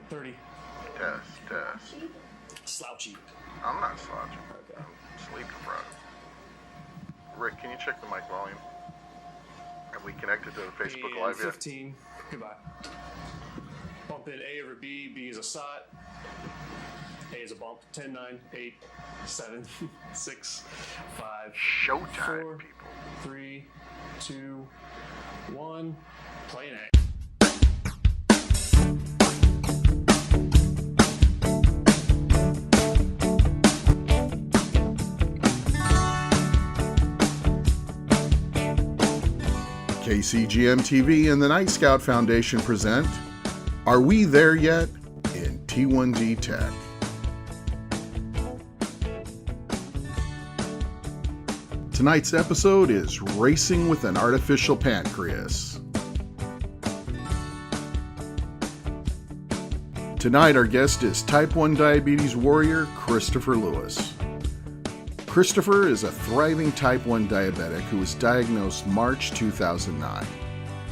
30. Test. Slouchy. I'm not slouching. Okay. I'm sleep deprived. Rick, can you check the mic volume? Have we connected to the Facebook And Live yet? 15. Goodbye. Bump in A over B. B is a SOT. A is a bump. 10, 9, 8, 7, 6, 5, Showtime, 4, people. 3, 2, 1. Playing it. KCGM-TV and the Nightscout Foundation present Are We There Yet? In T1D Tech. Tonight's episode is Racing with an Artificial Pancreas. Tonight our guest is Type 1 Diabetes warrior Christopher Lewis. Christopher is a thriving Type 1 diabetic who was diagnosed March 2009.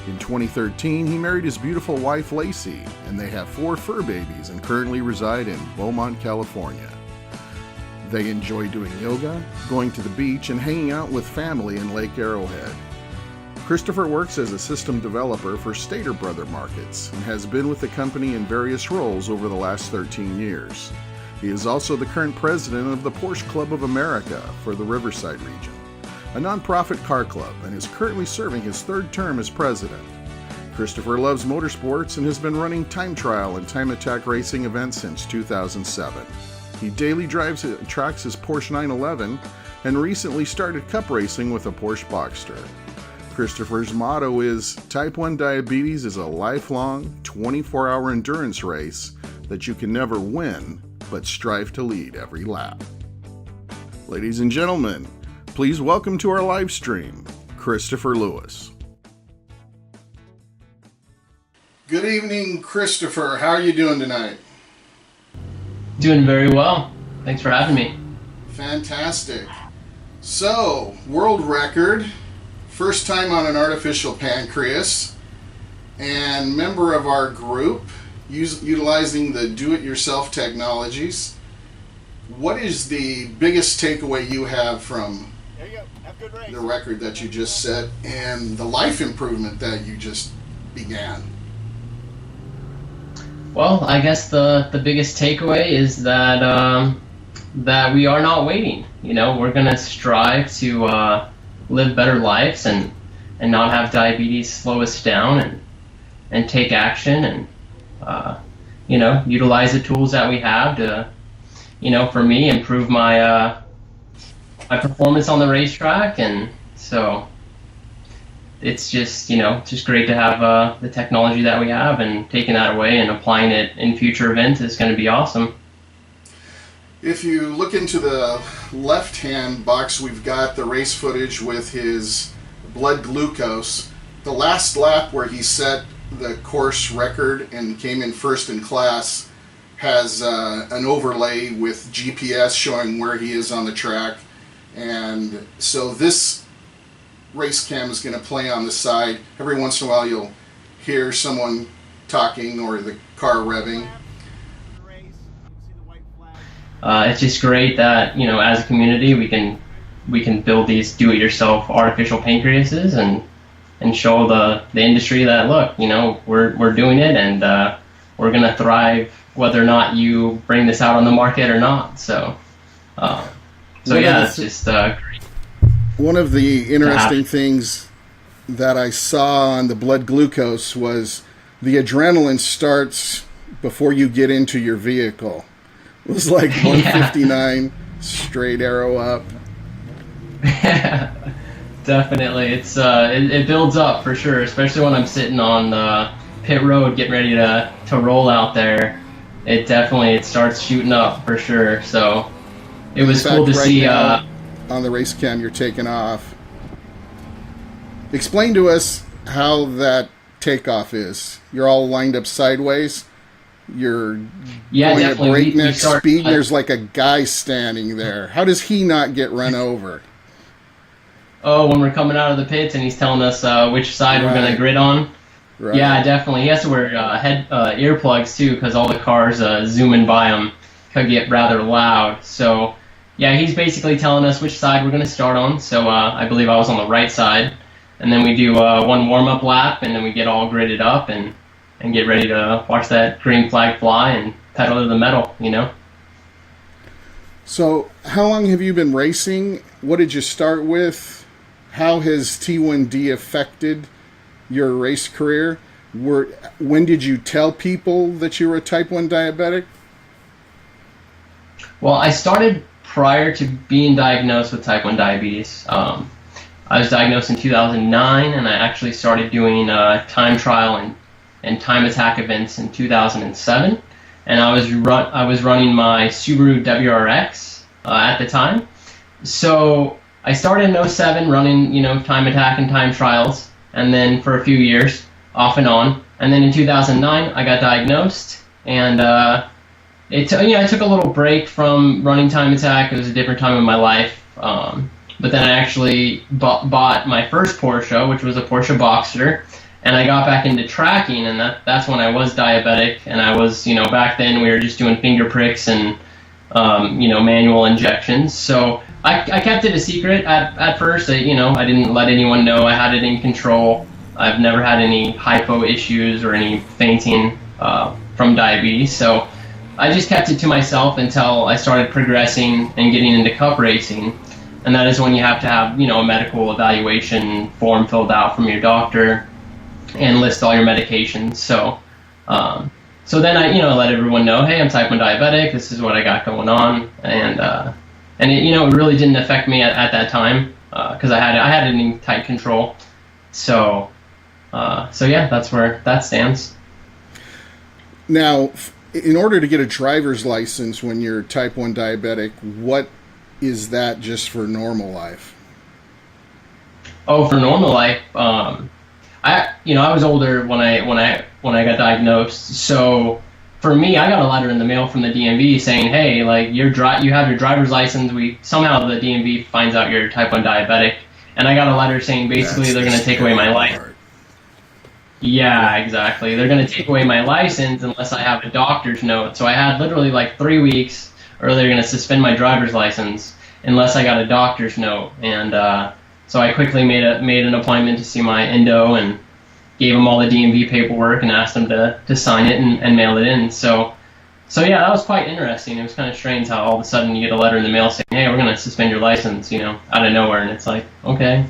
In 2013, he married his beautiful wife Lacey, and they have 4 fur babies and currently reside in Beaumont, California. They enjoy doing yoga, going to the beach, and hanging out with family in Lake Arrowhead. Christopher works as a system developer for Stater Brother Markets and has been with the company in various roles over the last 13 years. He is also the current president of the Porsche Club of America for the Riverside region, a nonprofit car club, and is currently serving his 3rd term as president. Christopher loves motorsports and has been running time trial and time attack racing events since 2007. He daily tracks his Porsche 911 and recently started cup racing with a Porsche Boxster. Christopher's motto is, Type 1 diabetes is a lifelong, 24-hour endurance race that you can never win, but strive to lead every lap. Ladies and gentlemen, please welcome to our live stream, Christopher Lewis. Good evening, Christopher. How are you doing tonight? Doing very well. Thanks for having me. Fantastic. So, world record, first time on an artificial pancreas, and member of our group, utilizing the do-it-yourself technologies. What is the biggest takeaway you have from the record that you just set and the life improvement that you just began? Well, I guess the biggest takeaway is that that we are not waiting. You know, we're gonna strive to live better lives and not have diabetes slow us down and take action and utilize the tools that we have to, for me, improve my my performance on the racetrack. And so it's just great to have the technology that we have, and taking that away and applying it in future events is going to be awesome. If you look into the left-hand box, we've got the race footage with his blood glucose. The last lap where he set the course record and came in first in class has an overlay with GPS showing where he is on the track, and so this race cam is going to play on the side. Every once in a while you'll hear someone talking or the car revving. It's just great that as a community we can build these do-it-yourself artificial pancreases and show the industry that, look, we're doing it, and we're going to thrive whether or not you bring this out on the market or not. So it's just great. One of the interesting things that I saw on the blood glucose was the adrenaline starts before you get into your vehicle. It was like 159, straight arrow up. Definitely, it builds up for sure, especially when I'm sitting on the pit road getting ready to roll out there. It starts shooting up for sure. So it was cool to see. Now, on the race cam, you're taking off. Explain to us how that takeoff is. You're all lined up sideways. You're going at breakneck speed, and there's like a guy standing there. How does he not get run over? Oh, when we're coming out of the pits and he's telling us which side we're going to grid on. Right. Yeah, definitely. He has to wear earplugs too, because all the cars zooming by him could get rather loud. So, yeah, he's basically telling us which side we're going to start on. So I believe I was on the right side, and then we do one warm-up lap, and then we get all gridded up and get ready to watch that green flag fly and pedal to the metal, you know? So, how long have you been racing? What did you start with? How has T1D affected your race career? When did you tell people that you were a type 1 diabetic? Well, I started prior to being diagnosed with type 1 diabetes. I was diagnosed in 2009, and I actually started doing time trial and time attack events in 2007. And I was running my Subaru WRX at the time. So I started in 07 running, time attack and time trials, and then for a few years, off and on. And then in 2009, I got diagnosed, and I took a little break from running time attack. It was a different time in my life. But then I actually bought my first Porsche, which was a Porsche Boxster, and I got back into tracking, and that's when I was diabetic. And I was, back then we were just doing finger pricks and, manual injections. So I kept it a secret at first. I didn't let anyone know I had it in control. I've never had any hypo issues or any fainting from diabetes. So I just kept it to myself until I started progressing and getting into cup racing. And that is when you have to have, a medical evaluation form filled out from your doctor and list all your medications. So then I, let everyone know, hey, I'm type 1 diabetic. This is what I got going on. And it really didn't affect me at that time because I had it in tight control. So yeah, that's where that stands. Now, in order to get a driver's license when you're type 1 diabetic, what is that just for normal life? Oh, for normal life, I was older when I got diagnosed. So for me, I got a letter in the mail from the DMV saying, hey, like you have your driver's license. Somehow the DMV finds out you're type 1 diabetic, and I got a letter saying basically they're going to take away my license. Yeah, exactly. They're going to take away my license unless I have a doctor's note. So I had literally like 3 weeks, or they're going to suspend my driver's license unless I got a doctor's note. And so I quickly made an appointment to see my endo and gave them all the DMV paperwork and asked them to sign it and mail it in. So yeah, that was quite interesting. It was kind of strange how all of a sudden you get a letter in the mail saying, hey, we're going to suspend your license, out of nowhere. And it's like, okay,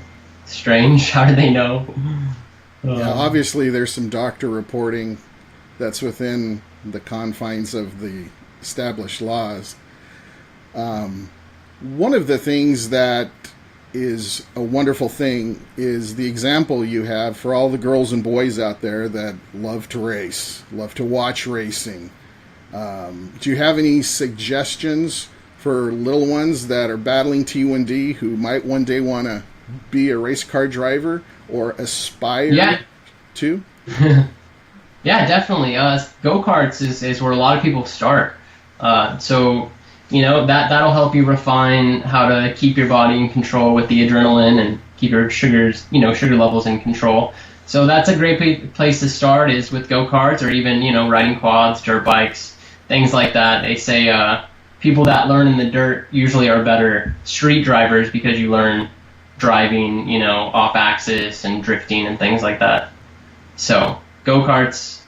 strange. How did they know? Yeah, obviously there's some doctor reporting that's within the confines of the established laws. One of the things that is a wonderful thing is the example you have for all the girls and boys out there that love to race, love to watch racing. Do you have any suggestions for little ones that are battling T1D who might one day want to be a race car driver or aspire to? Yeah, definitely. Go-karts is where a lot of people start. So that'll help you refine how to keep your body in control with the adrenaline and keep your sugar levels in control. So that's a great place to start is with go-karts or even, riding quads, dirt bikes, things like that. They say people that learn in the dirt usually are better street drivers because you learn driving, off axis and drifting and things like that. So go-karts,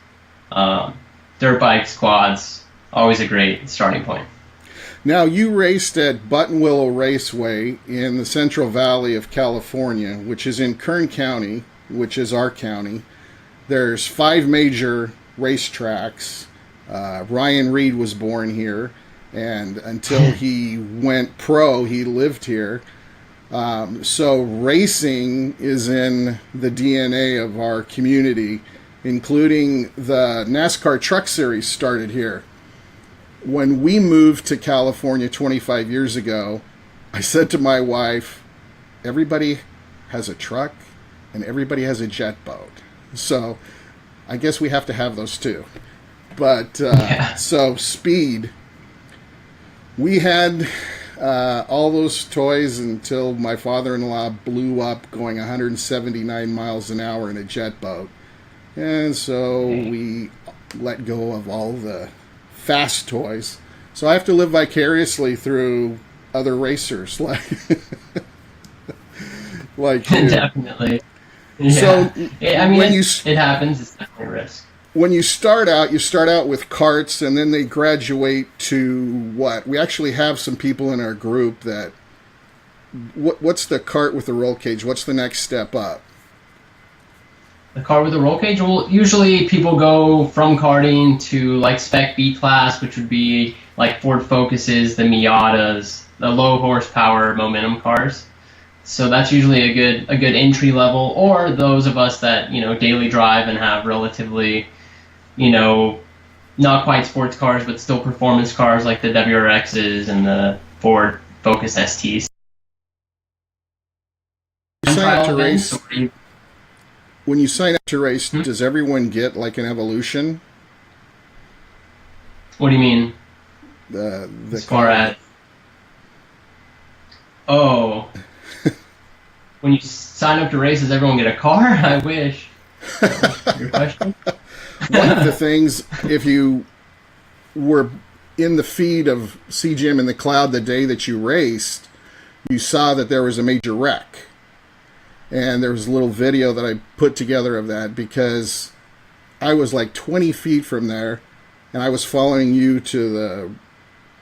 dirt bikes, quads, always a great starting point. Now, you raced at Buttonwillow Raceway in the Central Valley of California, which is in Kern County, which is our county. There's 5 major racetracks. Ryan Reed was born here, and until he went pro, he lived here. So racing is in the DNA of our community, including the NASCAR Truck Series started here. When we moved to California 25 years ago, I said to my wife, everybody has a truck and everybody has a jet boat. So I guess we have to have those too. But so speed, we had all those toys until my father-in-law blew up going 179 miles an hour in a jet boat. And so we let go of all the fast toys. So I have to live vicariously through other racers, like you. Definitely. Yeah. So I mean, it happens. It's definitely a risk. When you start out with carts, and then they graduate to what? We actually have some people in our group that. What's the cart with the roll cage? What's the next step up? The cart with the roll cage? Well, usually people go from karting to like Spec B class, which would be like Ford Focuses, the Miatas, the low horsepower momentum cars. So that's usually a good entry level, or those of us that, daily drive and have relatively, not quite sports cars, but still performance cars like the WRXs and the Ford Focus STs. When you sign up to race, does everyone get like an evolution? What do you mean? The car. Oh. When you sign up to race, does everyone get a car? I wish. Your question? One of the things, if you were in the feed of CGM in the Cloud the day that you raced, you saw that there was a major wreck. And there was a little video that I put together of that, because I was like 20 feet from there, and I was following you to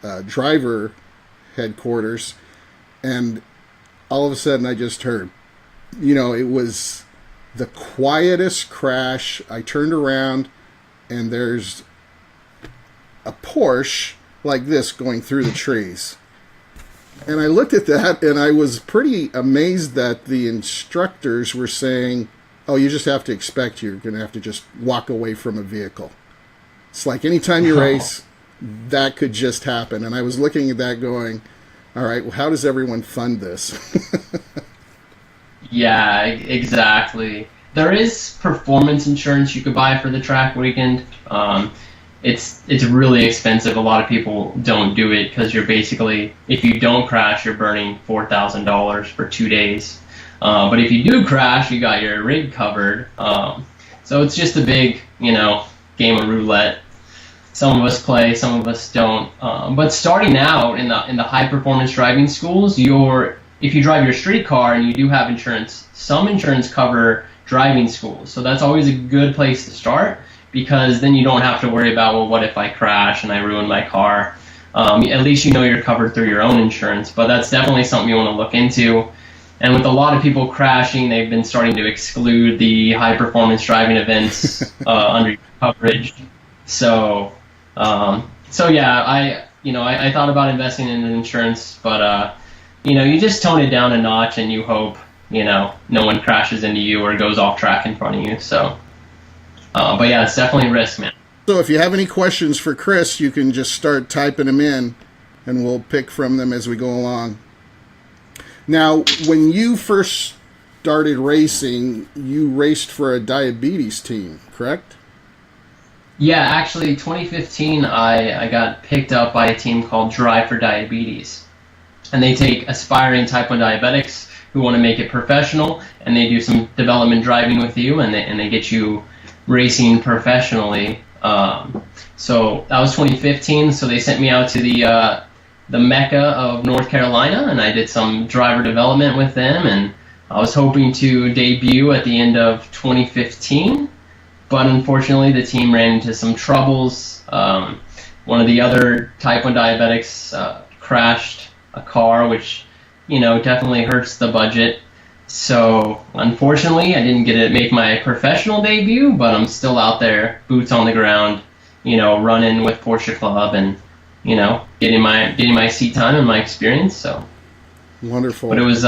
the driver headquarters, and all of a sudden I just heard, it was the quietest crash. I turned around, and there's a Porsche like this going through the trees. And I looked at that, and I was pretty amazed that the instructors were saying, oh, you just have to expect you're going to have to just walk away from a vehicle. It's like anytime you race, that could just happen. And I was looking at that going, all right, well, how does everyone fund this? Yeah, exactly. There is performance insurance you could buy for the track weekend. It's really expensive. A lot of people don't do it because you're basically, if you don't crash, you're burning $4,000 for 2 days. But if you do crash, you got your rig covered. So it's just a big, game of roulette. Some of us play, some of us don't. But starting out in the high performance driving schools, if you drive your street car and you do have insurance, some insurance cover driving schools. So that's always a good place to start, because then you don't have to worry about, well, what if I crash and I ruin my car? At least you're covered through your own insurance. But that's definitely something you want to look into. And with a lot of people crashing, they've been starting to exclude the high performance driving events under your coverage. So yeah, I thought about investing in insurance, but you just tone it down a notch, and you hope no one crashes into you or goes off track in front of you. So, but yeah, it's definitely a risk, man. So if you have any questions for Chris, you can just start typing them in, and we'll pick from them as we go along. Now, when you first started racing, you raced for a diabetes team, correct? Yeah, actually, 2015, I got picked up by a team called Drive for Diabetes. And they take aspiring type 1 diabetics who want to make it professional, and they do some development driving with you, and they get you racing professionally. So that was 2015, so they sent me out to the Mecca of North Carolina, and I did some driver development with them, and I was hoping to debut at the end of 2015. But unfortunately, the team ran into some troubles. One of the other type 1 diabetics crashed a car, which, definitely hurts the budget. So unfortunately, I didn't get to make my professional debut, but I'm still out there, boots on the ground, running with Porsche Club and, getting my seat time and my experience. So wonderful. But it was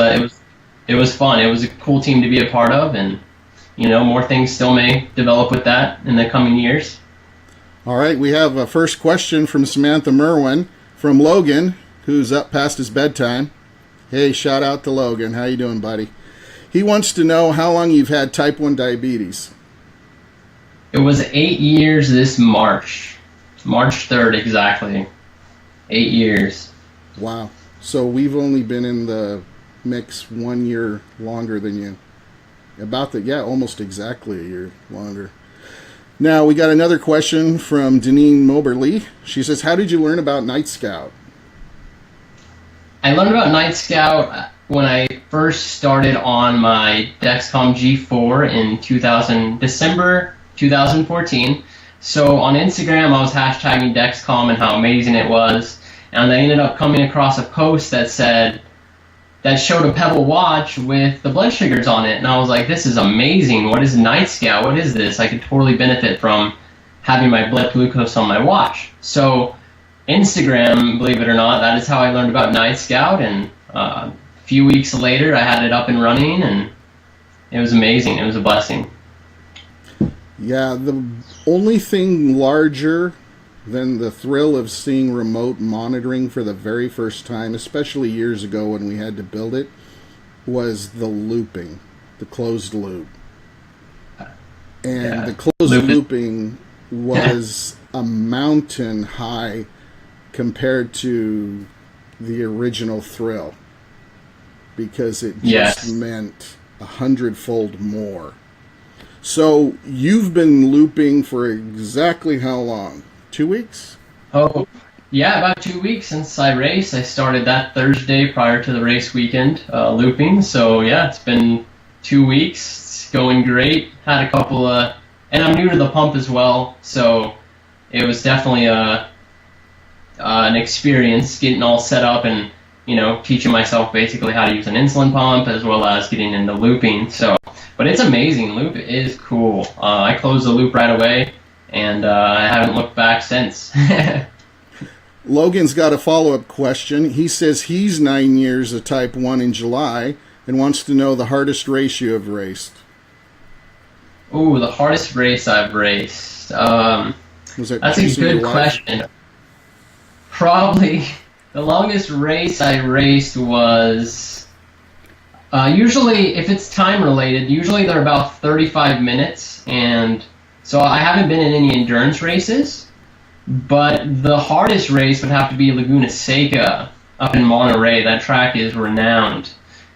fun. It was a cool team to be a part of, and more things still may develop with that in the coming years. All right, we have a first question from Samantha Merwin from Logan, who's up past his bedtime. Hey, shout out to Logan. How you doing, buddy? He wants to know how long you've had type 1 diabetes. It was 8 years this March 3rd exactly. 8 years. Wow. So we've only been in the mix 1 year longer than you. Almost exactly a year longer. Now, we got another question from Deneen Moberly. She says, how did you learn about Nightscout? I learned about Nightscout when I first started on my Dexcom G4 in December 2014. So on Instagram, I was hashtagging Dexcom and how amazing it was. And I ended up coming across a post that showed a Pebble watch with the blood sugars on it. And I was like, this is amazing. What is Nightscout? What is this? I could totally benefit from having my blood glucose on my watch. So Instagram, believe it or not, that is how I learned about Nightscout. And a few weeks later, I had it up and running, and it was amazing. It was a blessing. Yeah, the only thing larger than the thrill of seeing remote monitoring for the very first time, especially years ago when we had to build it, was the looping, the closed loop. And the closed looping was a mountain high compared to the original thrill, because it just meant 100-fold more. So you've been looping for exactly how long? 2 weeks? Oh, yeah, about 2 weeks since I raced. I started that Thursday prior to the race weekend, looping. So yeah, it's been 2 weeks. It's going great. Had a couple and I'm new to the pump as well, so it was definitely an experience getting all set up and, you know, teaching myself basically how to use an insulin pump as well as getting into looping. So, but it's amazing. Loop is cool. I closed the loop right away, and I haven't looked back since. Logan's got a follow-up question. He says he's 9 years of Type 1 in July and wants to know the hardest race you have raced. Ooh, the hardest race I've raced. That's a good question. Probably the longest race I raced was, usually, if it's time related, usually they're about 35 minutes, and so I haven't been in any endurance races, but the hardest race would have to be Laguna Seca up in Monterey. That track is renowned,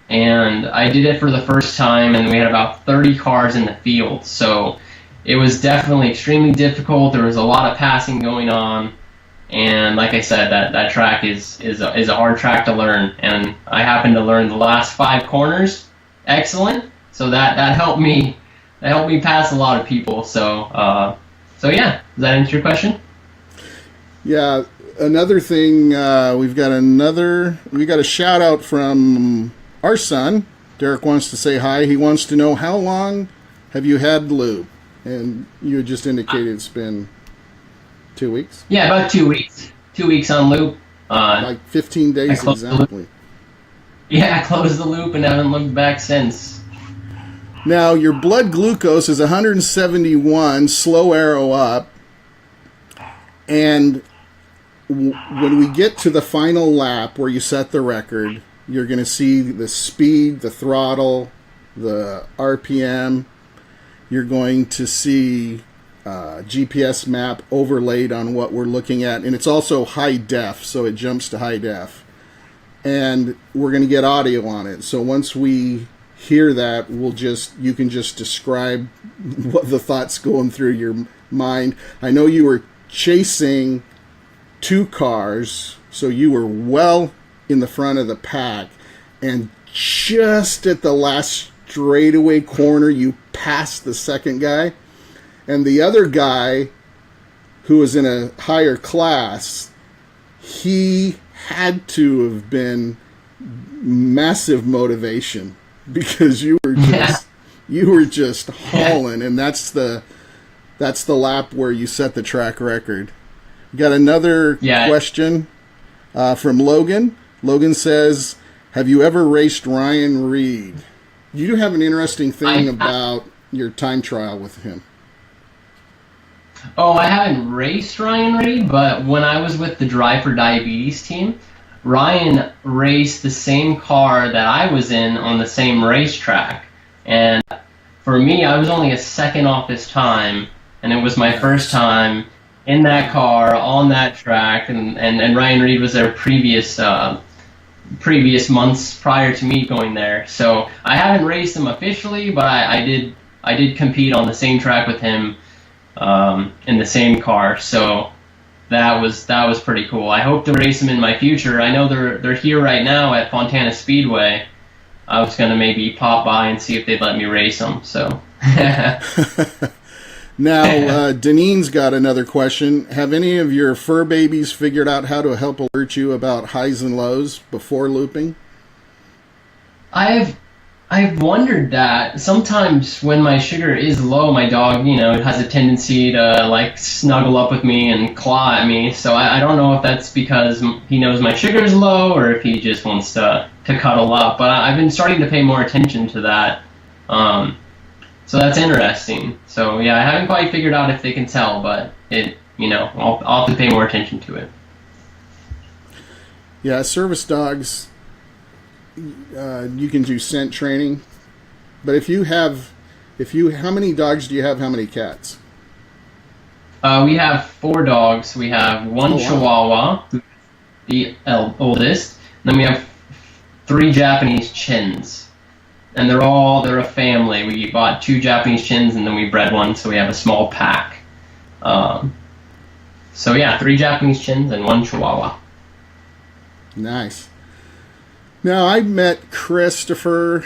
and I did it for the first time, and we had about 30 cars in the field, so it was definitely extremely difficult. There was a lot of passing going on, and like I said, that track is a hard track to learn, and I happened to learn the last 5 corners excellent, so that helped me. That helped me pass a lot of people. So yeah, does that answer your question? Yeah. Another thing, we got a shout out from our son. Derek wants to say hi. He wants to know, how long have you had loop? And you had just indicated it's been 2 weeks. Yeah, about 2 weeks. 2 weeks on loop. Like 15 days exactly. Yeah, I closed the loop and haven't looked back since. Now, your blood glucose is 171, slow arrow up, and when we get to the final lap where you set the record, you're going to see the speed, the throttle, the RPM. You're going to see GPS map overlaid on what we're looking at, and it's also high def, so it jumps to high def. And we're going to get audio on it, so once we hear that, you can just describe what the thoughts going through your mind. I know you were chasing 2 cars, so you were well in the front of the pack, and just at the last straightaway corner you passed the second guy, and the other guy, who was in a higher class, he had to have been massive motivation, because you were just hauling, and that's the lap where you set the track record. We got another question from Logan. Logan says, have you ever raced Ryan Reed? You do have an interesting thing about your time trial with him. Oh, I haven't raced Ryan Reed, but when I was with the Drive for Diabetes team, Ryan raced the same car that I was in on the same racetrack. And for me, I was only a second off his time, and it was my first time in that car on that track, and Ryan Reed was there previous months prior to me going there. So I haven't raced him officially, but I did compete on the same track with him in the same car. So that was pretty cool. I hope to race them in my future. I know they're here right now at Fontana Speedway. I was gonna maybe pop by and see if they'd let me race them. So. Now, Deneen's got another question. Have any of your fur babies figured out how to help alert you about highs and lows before looping? I've wondered that. Sometimes when my sugar is low, my dog, has a tendency to like snuggle up with me and claw at me. So I don't know if that's because he knows my sugar is low or if he just wants to cuddle up. But I've been starting to pay more attention to that. So that's interesting. So yeah, I haven't quite figured out if they can tell, but I'll have to pay more attention to it. Yeah, service dogs, you can do scent training, but how many dogs do you have? How many cats? We have 4 dogs. We have one Chihuahua, the oldest, and then we have 3 Japanese chins. And they're a family. We bought 2 Japanese chins and then we bred one, so we have a small pack. So yeah, 3 Japanese chins and 1 Chihuahua. Nice. Now, I met Christopher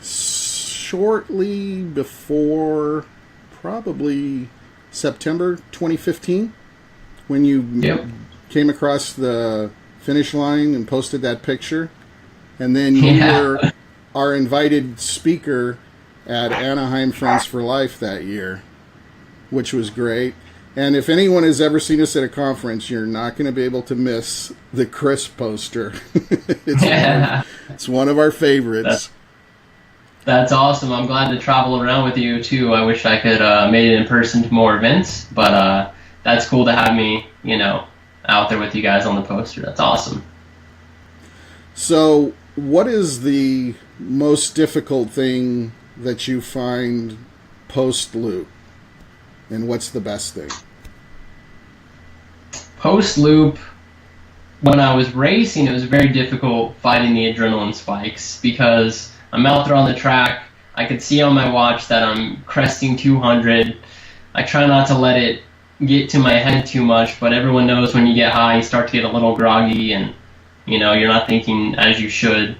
shortly before, probably September 2015, when you came across the finish line and posted that picture. And then you were our invited speaker at Anaheim Friends for Life that year, which was great. And if anyone has ever seen us at a conference, you're not going to be able to miss the Chris poster. It's one of our favorites. That's awesome. I'm glad to travel around with you, too. I wish I could made it in person to more events, but that's cool to have me, out there with you guys on the poster. That's awesome. So, what is the most difficult thing that you find post-loop? And what's the best thing? Post-loop, when I was racing, it was very difficult fighting the adrenaline spikes because I'm out there on the track. I could see on my watch that I'm cresting 200. I try not to let it get to my head too much, but everyone knows when you get high, you start to get a little groggy and, you're not thinking as you should.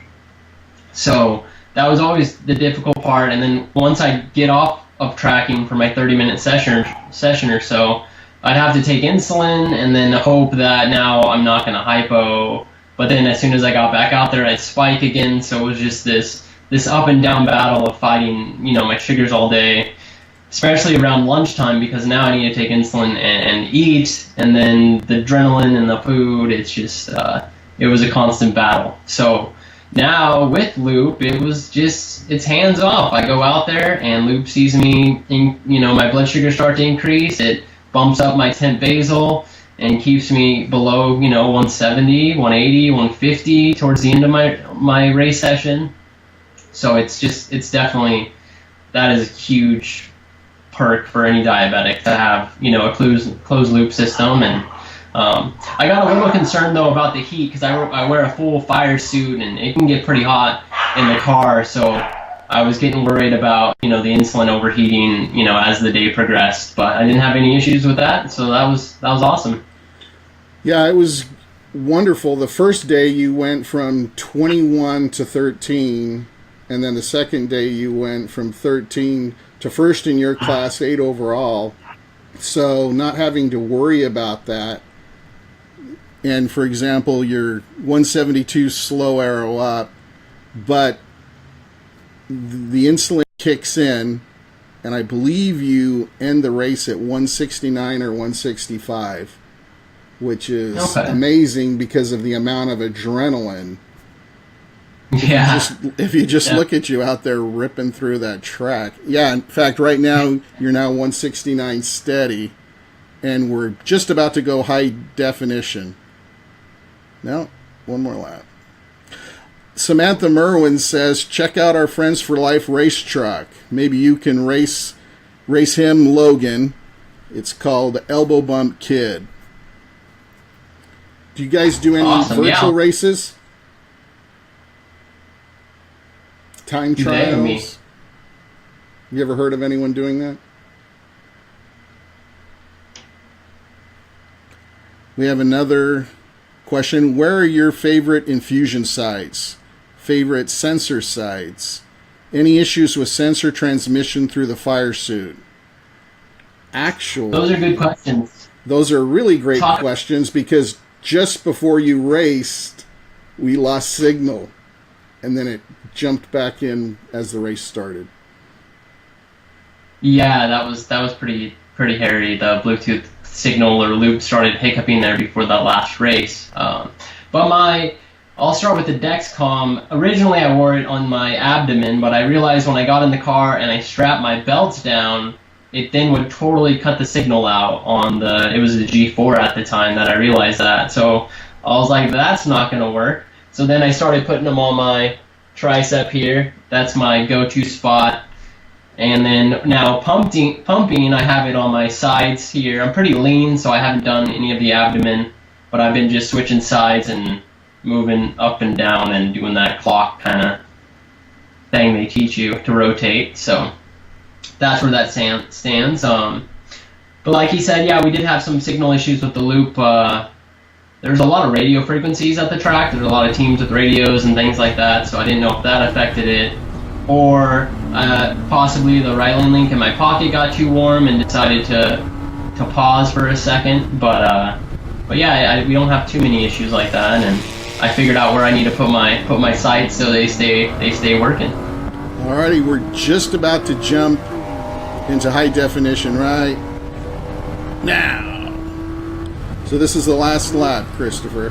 So that was always the difficult part. And then once I get off of tracking for my 30-minute session or so, I'd have to take insulin and then hope that now I'm not going to hypo. But then as soon as I got back out there, I'd spike again. So it was just this up and down battle of fighting, my sugars all day, especially around lunchtime, because now I need to take insulin and eat. And then the adrenaline and the food, it's just, it was a constant battle. So now with Loop, it's hands off. I go out there and Loop sees me, my blood sugar start to increase. It bumps up my temp basal and keeps me below, 170, 180, 150 towards the end of my race session. So it's definitely, that is a huge perk for any diabetic to have, a closed loop system. And I got a little concerned though about the heat because I wear a full fire suit and it can get pretty hot in the car. So I was getting worried about, the insulin overheating, as the day progressed, but I didn't have any issues with that. So that was awesome. Yeah, it was wonderful. The first day you went from 21 to 13, and then the second day you went from 13 to first in your class, 8 overall. So not having to worry about that. And for example, your 172 slow arrow up, but the insulin kicks in, and I believe you end the race at 169 or 165, which is amazing because of the amount of adrenaline. Yeah. If you just look at you out there ripping through that track. Yeah, in fact, right now, you're now 169 steady, and we're just about to go high definition. No, one more lap. Samantha Merwin says, check out our Friends for Life race truck. Maybe you can race him, Logan. It's called Elbow Bump Kid. Do you guys do any virtual races? Time trials? You ever heard of anyone doing that? We have another question. Where are your favorite infusion sites? Favorite sensor sites? Any issues with sensor transmission through the fire suit? Actually, those are good questions. Those are really great questions, because just before you raced, we lost signal, and then it jumped back in as the race started. Yeah, that was pretty hairy. The Bluetooth signal or loop started hiccuping there before that last race. I'll start with the Dexcom. Originally, I wore it on my abdomen, but I realized when I got in the car and I strapped my belts down, it then would totally cut the signal out on it was the G4 at the time that I realized that. So I was like, that's not going to work. So then I started putting them on my tricep here. That's my go-to spot. And then now pumping, I have it on my sides here. I'm pretty lean, so I haven't done any of the abdomen, but I've been just switching sides and moving up and down and doing that clock kind of thing they teach you to rotate. So that's where that stands. But like he said, yeah, we did have some signal issues with the loop. There's a lot of radio frequencies at the track. There's a lot of teams with radios and things like that, so I didn't know if that affected it. Or possibly the Ryland link in my pocket got too warm and decided to pause for a second. But yeah, we don't have too many issues like that, and I figured out where I need to put my sights so they stay working. Alrighty, we're just about to jump into high definition right now. So this is the last lap, Christopher.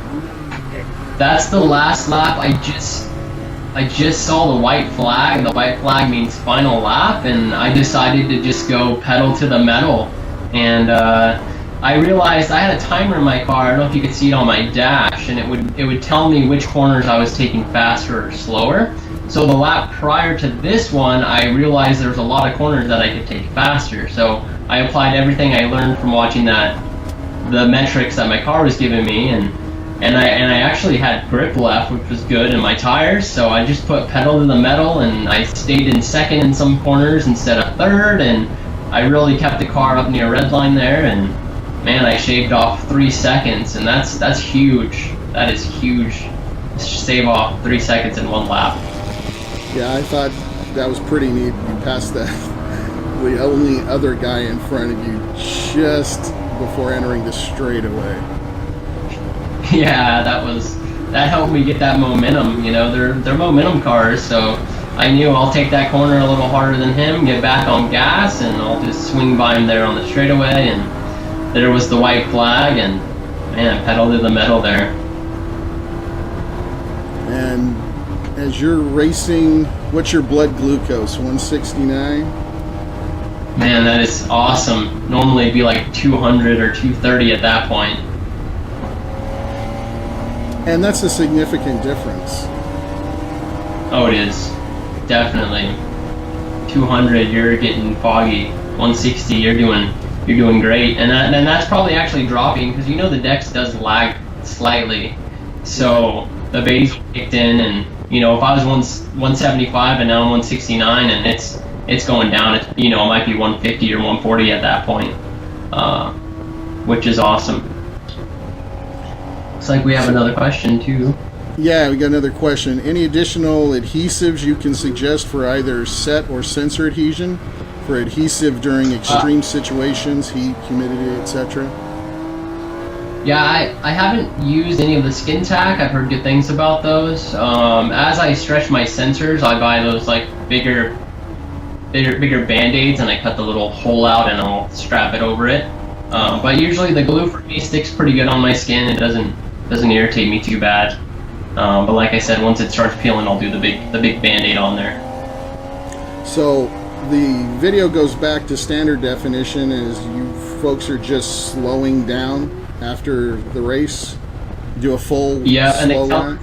That's the last lap. I just saw the white flag. The white flag means final lap, and I decided to just go pedal to the metal. And I realized I had a timer in my car. I don't know if you could see it on my dash, and it would tell me which corners I was taking faster or slower. So the lap prior to this one, I realized there was a lot of corners that I could take faster. So I applied everything I learned from watching the metrics that my car was giving me, and I actually had grip left, which was good in my tires. So I just put pedal to the metal, and I stayed in second in some corners instead of third, and I really kept the car up near red line there, and man, I shaved off 3 seconds, and that's huge. That is huge. To save off 3 seconds in one lap. Yeah, I thought that was pretty neat. You passed the only other guy in front of you just before entering the straightaway. Yeah, that helped me get that momentum. You know, they're momentum cars, so I knew I'll take that corner a little harder than him, get back on gas, and I'll just swing by him there on the straightaway. And there was the white flag, and man, pedal to the metal there. And as you're racing, what's your blood glucose? 169? Man, that is awesome. Normally it'd be like 200 or 230 at that point. And that's a significant difference. Oh, it is. Definitely. 200, you're getting foggy. 160, you're doing great. And that's probably actually dropping, because you know the Dex does lag slightly. So the base kicked in, and you know, if I was 175 and now I'm 169, and it's going down, it might be 150 or 140 at that point, which is awesome. Looks like we have another question too. Yeah, we got another question. Any additional adhesives you can suggest for either set or sensor adhesion? For adhesive during extreme situations, heat, humidity, etc.? Yeah, I haven't used any of the skin tack. I've heard good things about those. As I stretch my sensors, I buy those like bigger band-aids, and I cut the little hole out and I'll strap it over it. But usually the glue for me sticks pretty good on my skin. It doesn't irritate me too bad. But like I said, once it starts peeling, I'll do the big band-aid on there. So the video goes back to standard definition as you folks are just slowing down after the race. Do a full slow line.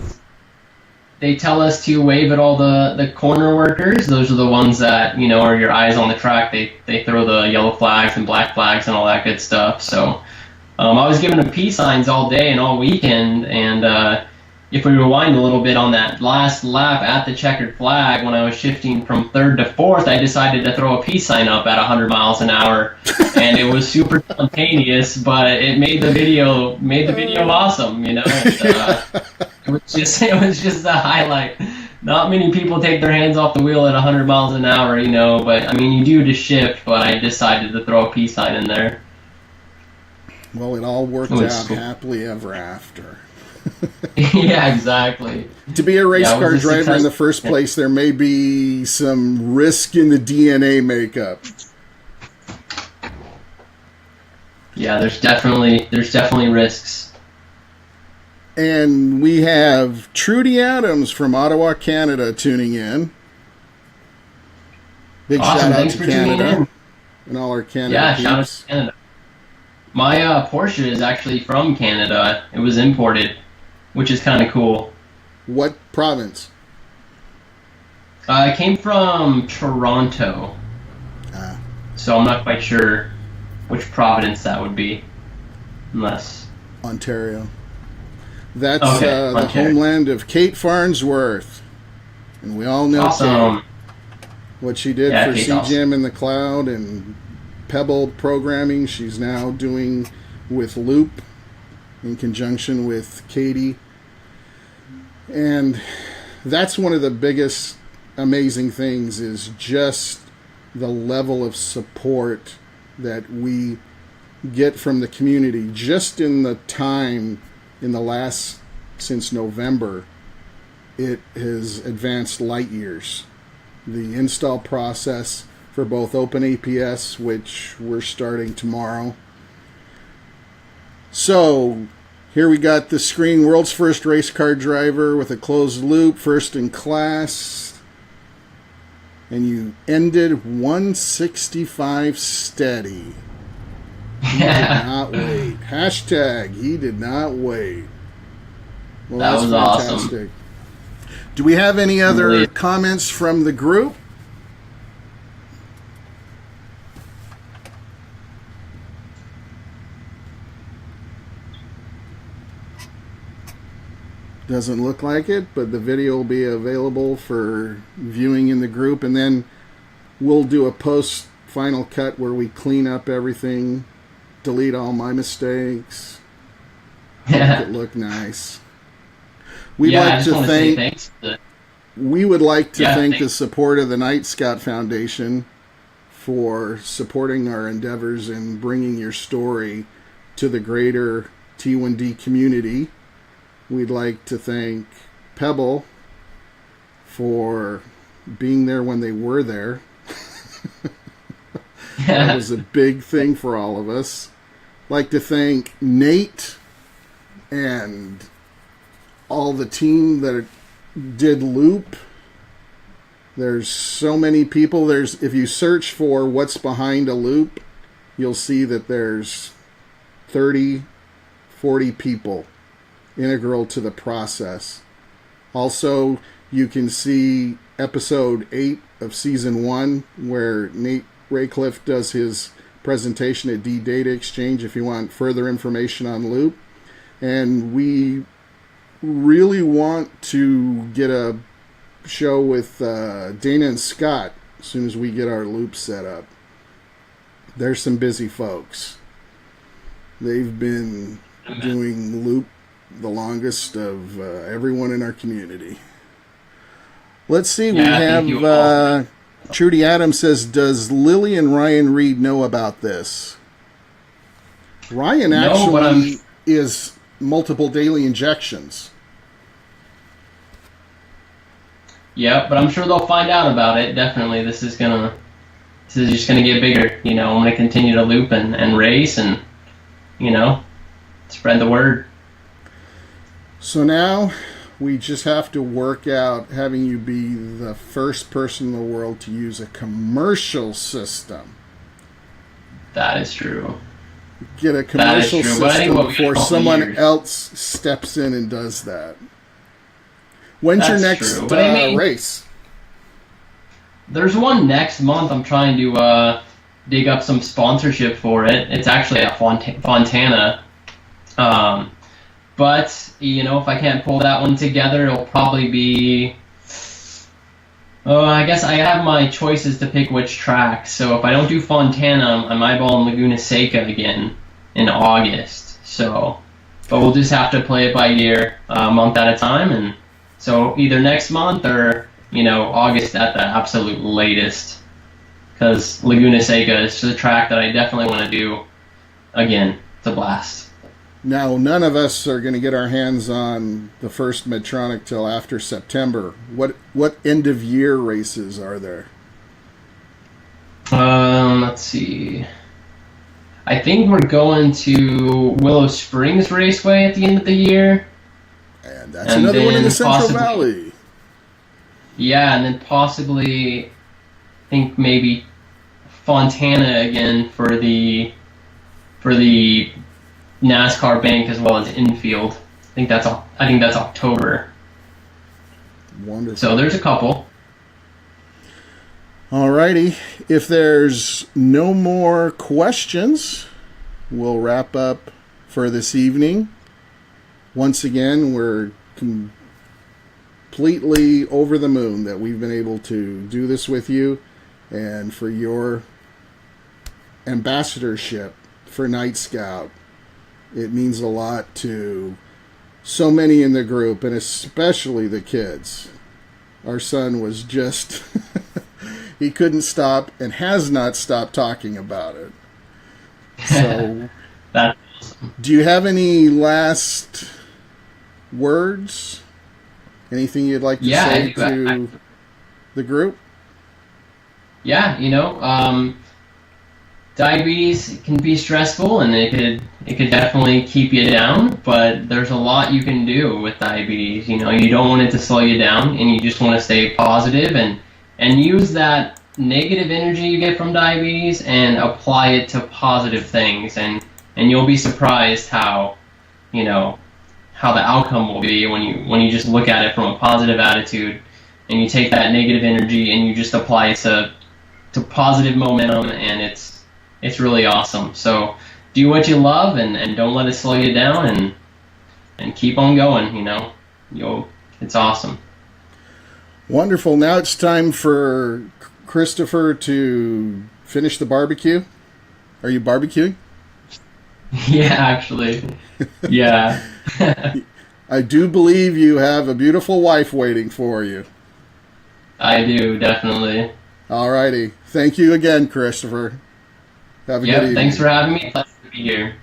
They tell us to wave at all the corner workers. Those are the ones that, are your eyes on the track. They throw the yellow flags and black flags and all that good stuff. So I was giving them peace signs all day and all weekend, and if we rewind a little bit on that last lap at the checkered flag, when I was shifting from third to fourth, I decided to throw a peace sign up at 100 miles an hour, and it was super spontaneous, but it made the video awesome, you know. It was just a highlight. Not many people take their hands off the wheel at 100 miles an hour, you know, but I mean, you do to shift, but I decided to throw a peace sign in there. Well, it all worked out happily ever after. Yeah, exactly. To be a race car driver in the first place, there may be some risk in the DNA makeup. Yeah, there's definitely risks. And we have Trudy Adams from Ottawa, Canada, tuning in. Big Awesome. shout out Thanks to for tuning Canada in. and all our Canada Yeah, peeps. shout out to Canada. My Porsche is actually from Canada. It was imported, which is kind of cool. What province? It came from Toronto, so I'm not quite sure which province that would be, unless... Ontario. That's Okay, the Ontario. homeland of Kate Farnsworth. And we all know Awesome. Kate, what she did Yeah, for Kate's CGM awesome. in the cloud and Pebble programming. She's now doing with Loop in conjunction with Katie. And that's one of the biggest amazing things, is just the level of support that we get from the community. Just in the time, in the last, since November, it has advanced light years. The install process for both OpenAPS, which we're starting tomorrow. So, here we got the screen, world's first race car driver with a closed loop, first in class. And you ended 165 steady. He did not wait. Hashtag, he did not wait. Well, That that's was fantastic. awesome. Do we have any other Really? comments from the group? Doesn't look like it, but the video will be available for viewing in the group, and then we'll do a post final cut where we clean up everything, delete all my mistakes, make it look nice. We'd Yeah, I like just to want to say thank thanks. we would like to Yeah, thank the thanks. support of the Nightscout Foundation for supporting our endeavors and bringing your story to the greater T1D community. We'd like to thank Pebble for being there when they were there. That was a big thing for all of us. Like to thank Nate and all the team that did Loop. There's so many people. If you search for what's behind a loop, you'll see that there's 30, 40 people integral to the process. Also, you can see episode 8 of season 1 where Nate Raycliffe does his presentation at D-Data Exchange if you want further information on Loop. And we really want to get a show with Dana and Scott as soon as we get our Loop set up. They're some busy folks. They've been doing Loop the longest of everyone in our community. Let's see, we have Trudy Adams says, does Lily and Ryan Reed know about this? Ryan actually is multiple daily injections. Yeah, but I'm sure they'll find out about it. Definitely, this is just gonna get bigger. You know, I'm gonna continue to loop and race and, you know, spread the word. So now we just have to work out having you be the first person in the world to use a commercial system. That is true. Get a commercial true, but I think system what we before got someone years. else steps in and does that. When's your That's next true, but I mean, race? There's one next month. I'm trying to dig up some sponsorship for it. It's actually at Fontana. But, you know, if I can't pull that one together, it'll probably be... Oh, I guess I have my choices to pick which track. So if I don't do Fontana, I'm eyeballing Laguna Seca again in August. So, but we'll just have to play it by ear, a month at a time. And so either next month or, you know, August at the absolute latest. Because Laguna Seca is the track that I definitely want to do again. It's a blast. Now, none of us are going to get our hands on the first Medtronic till after September. What end of year races are there? Let's see. I think we're going to Willow Springs Raceway at the end of the year. And that's another one in the Central Valley. Yeah, and then possibly, I think maybe Fontana again for the NASCAR bank as well as infield. I think that's October. Wonderful. So there's a couple. Alrighty. If there's no more questions, we'll wrap up for this evening. Once again, we're completely over the moon that we've been able to do this with you and for your ambassadorship for Nightscout. It means a lot to so many in the group, and especially the kids. Our son was just, he couldn't stop and has not stopped talking about it. So, That's awesome. Do you have any last words? Anything you'd like to say to the group? Yeah, you know, diabetes can be stressful, and it could definitely keep you down, but there's a lot you can do with diabetes. You know, you don't want it to slow you down, and you just want to stay positive and use that negative energy you get from diabetes and apply it to positive things, and you'll be surprised how, you know, how the outcome will be when you just look at it from a positive attitude and you take that negative energy and you just apply it to positive momentum, and it's really awesome. So do what you love and don't let it slow you down, and keep on going, you know. It's awesome. Wonderful. Now it's time for Christopher to finish the barbecue. Are you barbecuing? Yeah, actually. Yeah. I do believe you have a beautiful wife waiting for you. I do, definitely. Alrighty. Thank you again, Christopher. Have a good evening. Thanks for having me. Pleasure to be here.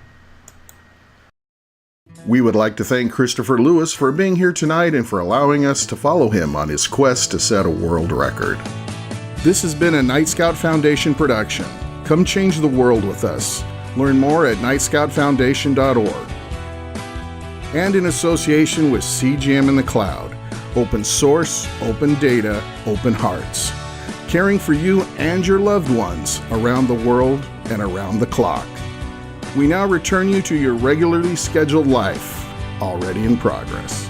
We would like to thank Christopher Lewis for being here tonight and for allowing us to follow him on his quest to set a world record. This has been a Nightscout Foundation production. Come change the world with us. Learn more at nightscoutfoundation.org. And in association with CGM in the Cloud. Open source, open data, open hearts. Caring for you and your loved ones around the world and around the clock. We now return you to your regularly scheduled life, already in progress.